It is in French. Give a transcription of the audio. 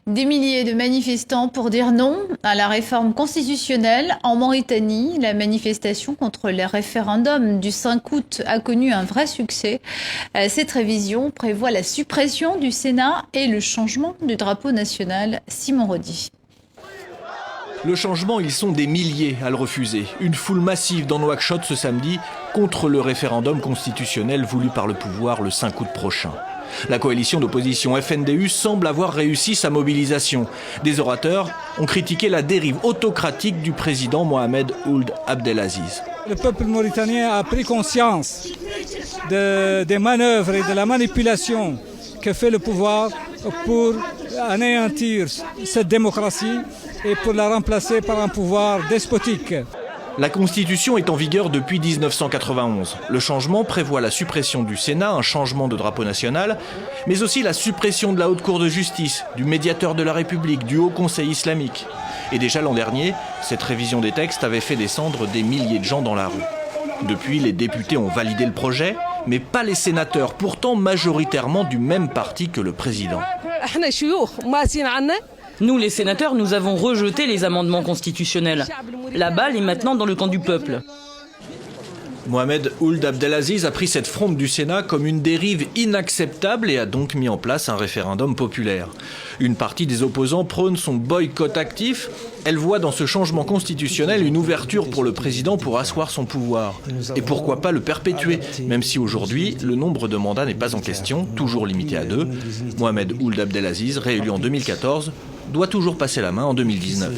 Des milliers de manifestants pour dire non à la réforme constitutionnelle. En Mauritanie, la manifestation contre les référendums du 5 août a connu un vrai succès. Cette révision prévoit la suppression du Sénat et le changement du drapeau national. Simon Rodi. Le changement, ils sont des milliers à le refuser. Une foule massive dans Nouakchott ce samedi contre le référendum constitutionnel voulu par le pouvoir le 5 août prochain. La coalition d'opposition FNDU semble avoir réussi sa mobilisation. Des orateurs ont critiqué la dérive autocratique du président Mohamed Ould Abdelaziz. Le peuple mauritanien a pris conscience des manœuvres et de la manipulation que fait le pouvoir pour anéantir cette démocratie et pour la remplacer par un pouvoir despotique. La Constitution est en vigueur depuis 1991. Le changement prévoit la suppression du Sénat, un changement de drapeau national, mais aussi la suppression de la Haute Cour de justice, du médiateur de la République, du Haut Conseil islamique. Et déjà l'an dernier, cette révision des textes avait fait descendre des milliers de gens dans la rue. Depuis, les députés ont validé le projet, mais pas les sénateurs, pourtant majoritairement du même parti que le président. Nous, les sénateurs, nous avons rejeté les amendements constitutionnels. La balle est maintenant dans le camp du peuple. Mohamed Ould Abdelaziz a pris cette fronde du Sénat comme une dérive inacceptable et a donc mis en place un référendum populaire. Une partie des opposants prône son boycott actif. Elle voit dans ce changement constitutionnel une ouverture pour le président pour asseoir son pouvoir. Et pourquoi pas le perpétuer, même si aujourd'hui, le nombre de mandats n'est pas en question, toujours limité à 2. Mohamed Ould Abdelaziz, réélu en 2014, doit toujours passer la main en 2019.